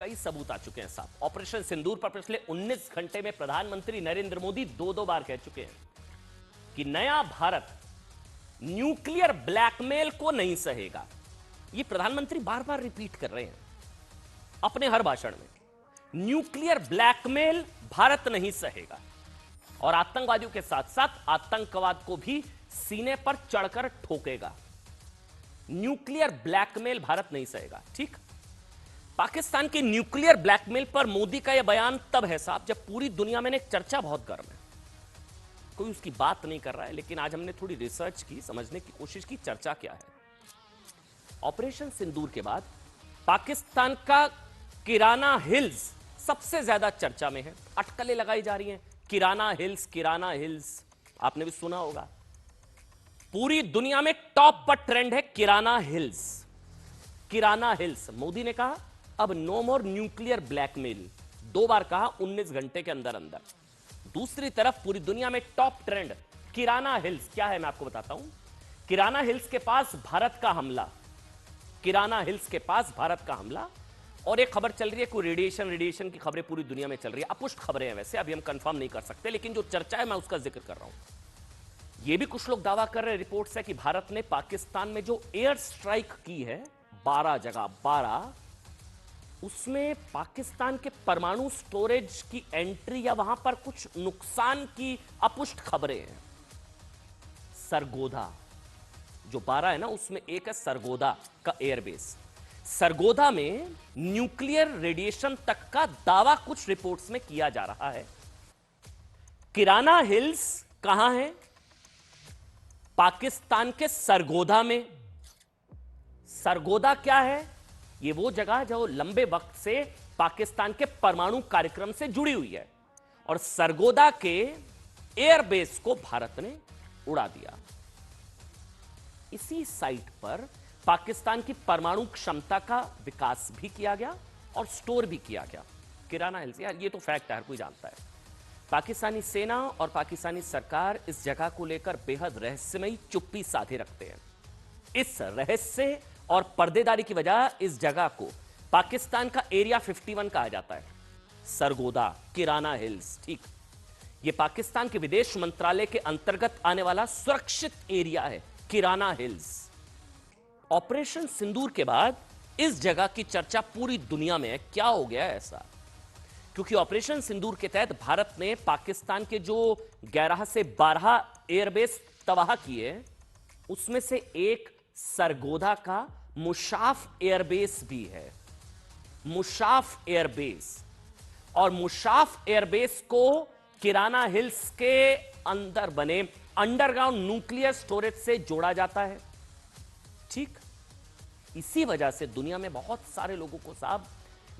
कई सबूत आ चुके हैं साहब। ऑपरेशन सिंदूर पर पिछले 19 घंटे में प्रधानमंत्री नरेंद्र मोदी दो बार कह चुके हैं कि नया भारत न्यूक्लियर ब्लैकमेल को नहीं सहेगा। ये प्रधानमंत्री बार बार रिपीट कर रहे हैं अपने हर भाषण में। न्यूक्लियर ब्लैकमेल भारत नहीं सहेगा और आतंकवादियों के साथ साथ आतंकवाद को भी सीने पर चढ़कर ठोकेगा। न्यूक्लियर ब्लैकमेल भारत नहीं सहेगा। ठीक, पाकिस्तान के न्यूक्लियर ब्लैकमेल पर मोदी का यह बयान तब है साहब जब पूरी दुनिया में एक चर्चा बहुत गर्म है, कोई उसकी बात नहीं कर रहा है। लेकिन आज हमने थोड़ी रिसर्च की, समझने की कोशिश की चर्चा क्या है। ऑपरेशन सिंदूर के बाद पाकिस्तान का किराना हिल्स सबसे ज्यादा चर्चा में है। अटकलें लगाई जा रही हैं, किराना हिल्स आपने भी सुना होगा। पूरी दुनिया में टॉप पर ट्रेंड है किराना हिल्स। मोदी ने कहा अब नो मोर न्यूक्लियर ब्लैकमेल, 2 बार कहा 19 घंटे के अंदर अंदर। दूसरी तरफ पूरी दुनिया में टॉप ट्रेंड किराना हिल्स क्या है मैं आपको बताता हूं। किराना हिल्स के पास भारत का हमला, और एक खबर चल रही है कोई रेडिएशन की खबरें पूरी दुनिया में चल रही है। अपुष्ट खबरें हैं वैसे, अभी हम कंफर्म नहीं कर सकते, लेकिन जो चर्चा है मैं उसका जिक्र कर रहा हूं। यह भी कुछ लोग दावा कर रहे हैं, रिपोर्ट्स है कि भारत ने पाकिस्तान में जो एयर स्ट्राइक की है 12 जगह, उसमें पाकिस्तान के परमाणु स्टोरेज की एंट्री या वहां पर कुछ नुकसान की अपुष्ट खबरें हैं। सरगोधा जो 12 है ना, उसमें एक है सरगोधा का एयरबेस। सरगोधा में न्यूक्लियर रेडिएशन तक का दावा कुछ रिपोर्ट्स में किया जा रहा है। किराना हिल्स कहां है? पाकिस्तान के सरगोधा में। सरगोधा क्या है? यह वो जगह जो लंबे वक्त से पाकिस्तान के परमाणु कार्यक्रम से जुड़ी हुई है, और सरगोधा के एयरबेस को भारत ने उड़ा दिया। इसी साइट पर पाकिस्तान की परमाणु क्षमता का विकास भी किया गया और स्टोर भी किया गया। किराना हिल्स, यार ये तो फैक्ट है, हर कोई जानता है। पाकिस्तानी सेना और पाकिस्तानी सरकार इस जगह को लेकर बेहद रहस्यमयी चुप्पी साधे रखते हैं। इस रहस्य और पर्देदारी की वजह इस जगह को पाकिस्तान का एरिया 51 कहा जाता है। सरगोधा, किराना हिल्स, ठीक, यह पाकिस्तान के विदेश मंत्रालय के अंतर्गत आने वाला सुरक्षित एरिया है किराना हिल्स। ऑपरेशन सिंदूर के बाद इस जगह की चर्चा पूरी दुनिया में है। क्या हो गया ऐसा? क्योंकि ऑपरेशन सिंदूर के तहत भारत ने पाकिस्तान के जो 11 से 12 एयरबेस तबाह किए, उसमें से एक सरगोधा का मुशाफ एयरबेस भी है। मुशाफ एयरबेस, और मुशाफ एयरबेस को किराना हिल्स के अंदर बने अंडरग्राउंड न्यूक्लियर स्टोरेज से जोड़ा जाता है। ठीक, इसी वजह से दुनिया में बहुत सारे लोगों को साहब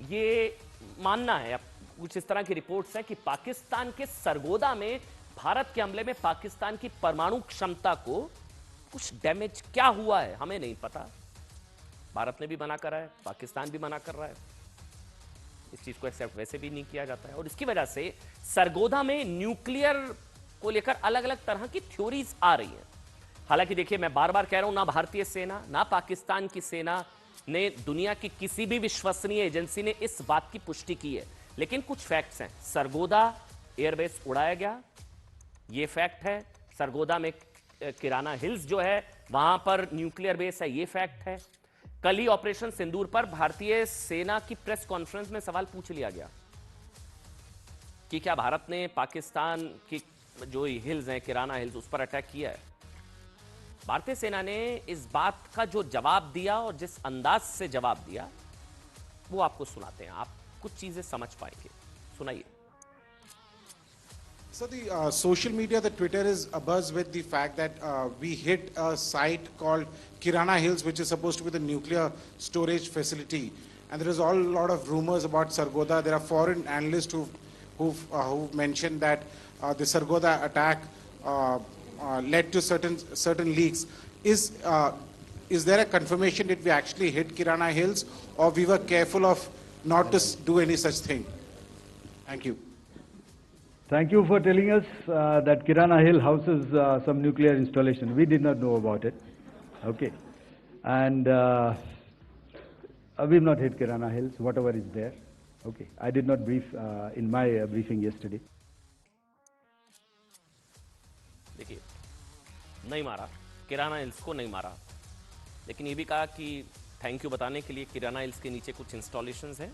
ये मानना है, अब कुछ इस तरह की रिपोर्ट्स है कि पाकिस्तान के सरगोधा में भारत के हमले में पाकिस्तान की परमाणु क्षमता को कुछ डैमेज क्या हुआ है हमें नहीं पता। भारत ने भी मना करा है, पाकिस्तान भी मना कर रहा है, इस चीज को एक्सेप्ट वैसे भी नहीं किया जाता है। और इसकी वजह से सरगोधा में न्यूक्लियर को लेकर अलग अलग तरह की थ्योरीज आ रही हैं। हालांकि देखिए, मैं बार बार कह रहा हूं, ना भारतीय सेना ना पाकिस्तान की सेना ने, दुनिया की किसी भी विश्वसनीय एजेंसी ने इस बात की पुष्टि की है, लेकिन कुछ फैक्ट्स हैं। सरगोधा एयरबेस उड़ाया गया, यह फैक्ट है। सरगोधा में किराना हिल्स जो है वहां पर न्यूक्लियर बेस है, यह फैक्ट है। कल ही ऑपरेशन सिंदूर पर भारतीय सेना की प्रेस कॉन्फ्रेंस में सवाल पूछ लिया गया कि क्या भारत ने पाकिस्तान की जो हिल्स हैं, किराना हिल्स, उस पर अटैक किया है। भारतीय सेना ने इस बात का जो जवाब दिया और जिस अंदाज से जवाब दिया वो आपको सुनाते हैं, आप कुछ चीजें समझ पाएंगे। सुनाइए। So the social media, the Twitter is abuzz with the fact that we hit a site called Kirana Hills, which is supposed to be the nuclear storage facility, and there is all a lot of rumors about Sargodha. There are foreign analysts who've mentioned that the Sargodha attack led to certain leaks. Is there a confirmation that we actually hit Kirana Hills, or we were careful of not to do any such thing? Thank you. Thank you for telling us that Kirana Hill houses some nuclear installation. We did not know about it. Okay. And we've not hit Kirana Hills, whatever is there. Okay, I did not brief in my briefing yesterday. देखिए, नहीं मारा, किराना hills को नहीं मारा, लेकिन ये भी कहा कि थैंक यू बताने के लिए किराना हिल्स के नीचे कुछ इंस्टॉलेशंस हैं,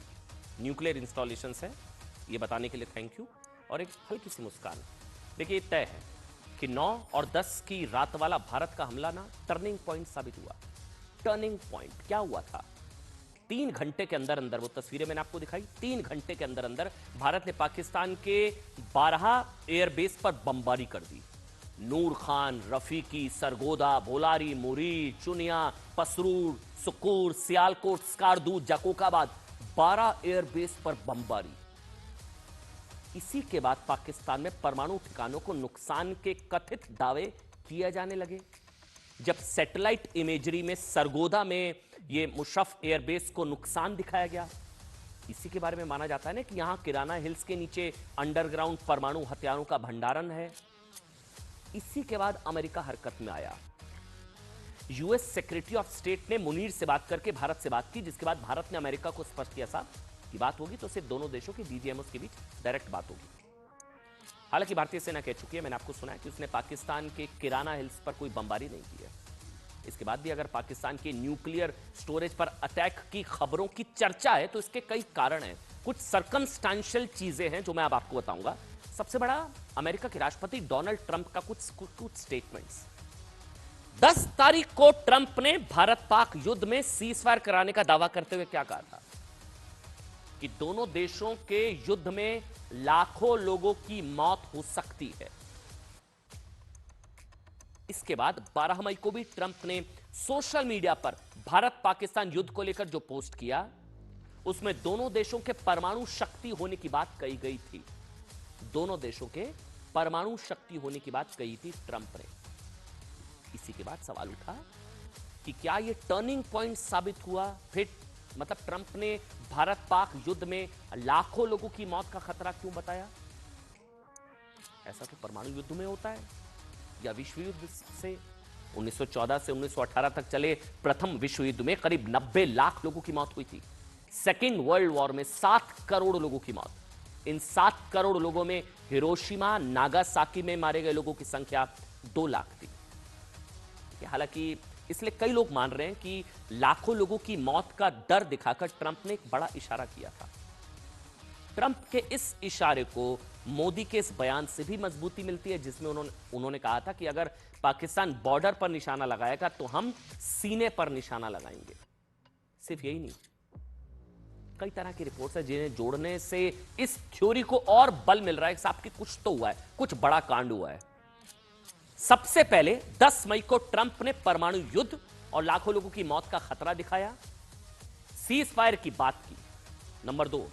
न्यूक्लियर इंस्टॉलेशंस हैं, ये बताने के लिए थैंक यू, और एक हल्की सी मुस्कान। देखिए, तय है कि 9 और 10 की रात वाला भारत का हमला ना टर्निंग पॉइंट साबित हुआ। टर्निंग पॉइंट क्या हुआ था? 3 घंटे के अंदर अंदर, वो तस्वीरें मैंने आपको दिखाई, 3 घंटे के अंदर अंदर भारत ने पाकिस्तान के 12 एयरबेस पर बमबारी कर दी। नूर खान, रफीकी, सरगोदा, भोलारी, मुरी, चुनिया, पसरूर, सुकूर, सियालकोट, स्कार्दू, जकोकाबाद, 12 एयरबेस पर बमबारी। इसी के बाद पाकिस्तान में परमाणु ठिकानों को नुकसान के कथित दावे किए जाने लगे। जब सैटेलाइट इमेजरी में सरगोदा में ये मुशर्रफ एयरबेस को नुकसान दिखाया गया, इसी के बारे में माना जाता है ना कि यहां किराना हिल्स के नीचे अंडरग्राउंड परमाणु हथियारों का भंडारण है। इसी के बाद अमेरिका हरकत में आया। यूएस सेक्रेटरी ऑफ स्टेट ने मुनीर से बात करके भारत से बात की, जिसके बाद भारत ने अमेरिका को स्पष्ट किया, साहब की बात होगी तो सिर्फ दोनों देशों के डीजीएमओस के बीच डायरेक्ट बात होगी। हालांकि भारतीय सेना कह चुकी है, मैंने आपको सुना है कि उसने पाकिस्तान के किराना हिल्स पर कोई बमबारी नहीं की है। इसके बाद भी अगर पाकिस्तान के न्यूक्लियर स्टोरेज पर अटैक की खबरों की चर्चा है तो इसके कई कारण हैं, कुछ सर्कमस्टेंशियल चीजें हैं जो मैं अब आपको बताऊंगा। सबसे बड़ा, अमेरिका के राष्ट्रपति डोनाल्ड ट्रंप का कुछ स्टेटमेंट्स। 10 तारीख को ट्रंप ने भारत पाक युद्ध में सीजफायर कराने का दावा करते हुए क्या कहा था कि दोनों देशों के युद्ध में लाखों लोगों की मौत हो सकती है। इसके बाद 12 मई को भी ट्रंप ने सोशल मीडिया पर भारत पाकिस्तान युद्ध को लेकर जो पोस्ट किया, उसमें दोनों देशों के परमाणु शक्ति होने की बात कही गई थी। दोनों देशों के परमाणु शक्ति होने की बात कही थी ट्रंप ने। इसी के बाद सवाल उठा कि क्या यह टर्निंग पॉइंट साबित हुआ? फिर मतलब ट्रंप ने भारत पाक युद्ध में लाखों लोगों की मौत का खतरा क्यों बताया? ऐसा तो परमाणु युद्ध में होता है या विश्व युद्ध से 1914 से 1918 तक चले प्रथम विश्व युद्ध में करीब 90 लाख लोगों की मौत हुई थी। सेकेंड वर्ल्ड वॉर में 7 करोड़ लोगों की मौत। इन 7 करोड़ लोगों में हिरोशिमा, नागासाकी में मारे गए लोगों की संख्या 2 लाख थी। हालांकि इसलिए कई लोग मान रहे हैं कि लाखों लोगों की मौत का डर दिखाकर ट्रंप ने एक बड़ा इशारा किया था। ट्रंप के इस इशारे को मोदी के इस बयान से भी मजबूती मिलती है, जिसमें उन्होंने कहा था कि अगर पाकिस्तान बॉर्डर पर निशाना लगाएगा तो हम सीने पर निशाना लगाएंगे। सिर्फ यही नहीं, कई तरह की रिपोर्ट्स है जिन्हें जोड़ने से इस थ्योरी को और बल मिल रहा है कि साहब कि कुछ तो हुआ है, कुछ बड़ा कांड हुआ है। सबसे पहले 10 मई को ट्रंप ने परमाणु युद्ध और लाखों लोगों की मौत का खतरा दिखाया, सीज फायर की बात की। नंबर 2,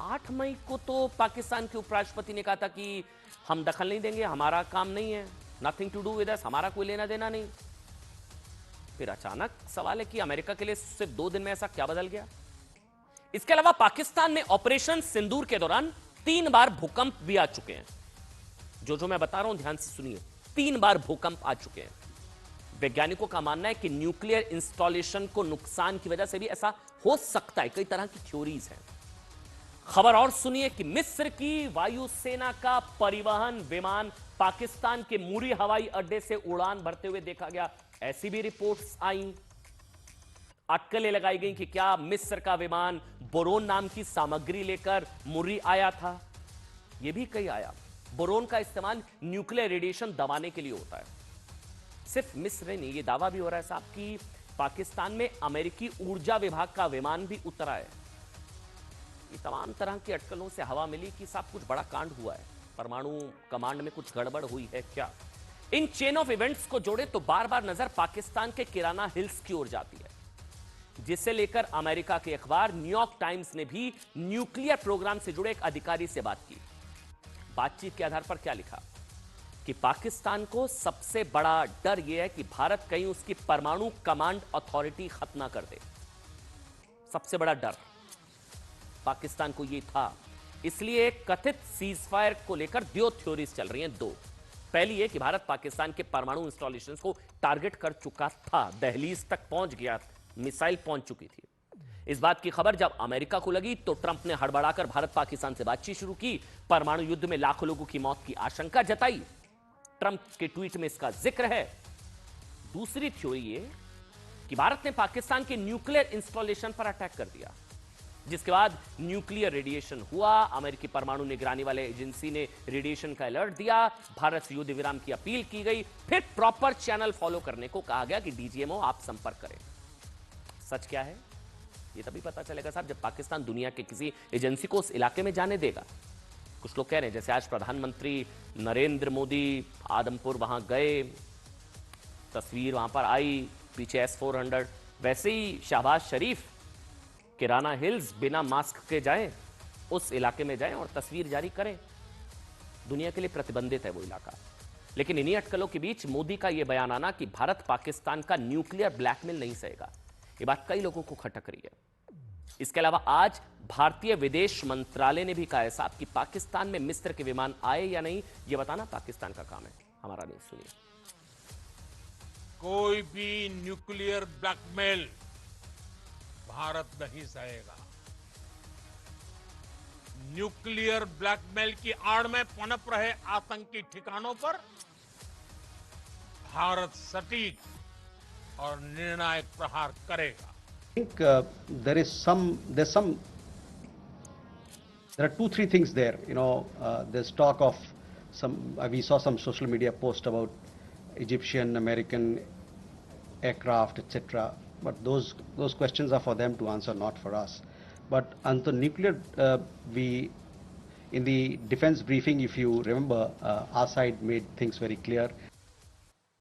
8 मई को तो पाकिस्तान के उपराष्ट्रपति ने कहा था कि हम दखल नहीं देंगे, हमारा काम नहीं है, nothing to do with us, हमारा कोई लेना देना नहीं। फिर अचानक सवाल है कि अमेरिका के लिए सिर्फ 2 दिन में ऐसा क्या बदल गया? इसके अलावा पाकिस्तान में ऑपरेशन सिंदूर के दौरान 3 बार भूकंप भी आ चुके हैं। जो मैं बता रहा हूं ध्यान से सुनिए, 3 बार भूकंप आ चुके हैं। वैज्ञानिकों का मानना है कि न्यूक्लियर इंस्टॉलेशन को नुकसान की वजह से भी ऐसा हो सकता है। कई तरह की थ्योरीज हैं। खबर और सुनिए कि मिस्र की वायुसेना का परिवहन विमान पाकिस्तान के मुरी हवाई अड्डे से उड़ान भरते हुए देखा गया। ऐसी भी रिपोर्ट्स आई, अटकलें लगाई गई कि क्या मिस्र का विमान बोरोन नाम की सामग्री लेकर मुर्री आया था। यह भी कहीं आया। बोरोन का इस्तेमाल न्यूक्लियर रेडिएशन दबाने के लिए होता है। सिर्फ मिस्र नहीं, यह दावा भी हो रहा है साहब कि पाकिस्तान में अमेरिकी ऊर्जा विभाग का विमान भी उतरा है। ये तमाम तरह की अटकलों से हवा मिली कि साहब कुछ बड़ा कांड हुआ है, परमाणु कमांड में कुछ गड़बड़ हुई है क्या। इन चेन ऑफ इवेंट्स को जोड़े तो बार बार नजर पाकिस्तान के किराना हिल्स की ओर जाती है, जिसे लेकर अमेरिका के अखबार न्यूयॉर्क टाइम्स ने भी न्यूक्लियर प्रोग्राम से जुड़े एक अधिकारी से बात की। बातचीत के आधार पर क्या लिखा कि पाकिस्तान को सबसे बड़ा डर यह है कि भारत कहीं उसकी परमाणु कमांड अथॉरिटी खत्म ना कर दे। सबसे बड़ा डर पाकिस्तान को यह था। इसलिए कथित सीजफायर को लेकर 2 थ्योरीज चल रही हैं। 2, पहली है कि भारत पाकिस्तान के परमाणु इंस्टॉलेशंस को टारगेट कर चुका था, दहलीज तक पहुंच गया, मिसाइल पहुंच चुकी थी। इस बात की खबर जब अमेरिका को लगी तो ट्रंप ने हड़बड़ाकर भारत पाकिस्तान से बातचीत शुरू की, परमाणु युद्ध में लाखों लोगों की मौत की आशंका जताई। ट्रंप के ट्वीट में इसका जिक्र है। दूसरी थ्योरी ये कि भारत ने पाकिस्तान के न्यूक्लियर इंस्टॉलेशन पर अटैक कर दिया, जिसके बाद न्यूक्लियर रेडिएशन हुआ। अमेरिकी परमाणु निगरानी वाले एजेंसी ने रेडिएशन का अलर्ट दिया, भारत से युद्ध विराम की अपील की गई, फिर प्रॉपर चैनल फॉलो करने को कहा गया कि डीजीएमओ आप संपर्क करें। सच क्या है ये तभी पता चलेगा साहब जब पाकिस्तान दुनिया के किसी एजेंसी को उस इलाके में जाने देगा। कुछ लोग कह रहे हैं जैसे आज प्रधानमंत्री नरेंद्र मोदी आदमपुर वहां गए, तस्वीर वहां पर आई, पीछे S-400, वैसे ही शहबाज शरीफ किराना हिल्स बिना मास्क के जाएं, उस इलाके में जाएं और तस्वीर जारी करें। दुनिया के लिए प्रतिबंधित है वो इलाका। लेकिन इन्हीं अटकलों के बीच मोदी का यह बयान आना कि भारत पाकिस्तान का न्यूक्लियर ब्लैकमेल नहीं सहेगा, ये बात कई लोगों को खटक रही है। इसके अलावा आज भारतीय विदेश मंत्रालय ने भी कहा है साहब कि पाकिस्तान में मिस्र के विमान आए या नहीं ये बताना पाकिस्तान का काम है, हमारा नहीं। सुनिए। कोई भी न्यूक्लियर ब्लैकमेल भारत नहीं सहेगा। न्यूक्लियर ब्लैकमेल की आड़ में पनप रहे आतंकी ठिकानों पर भारत सटीक और निर्णायक प्रहार करेगा। I think there are 2-3 things there. There's talk of we saw some social media post about Egyptian, American aircraft, etc. But those questions are for them to answer, not for us. But on the nuclear, in the defense briefing, if you remember, our side made things very clear.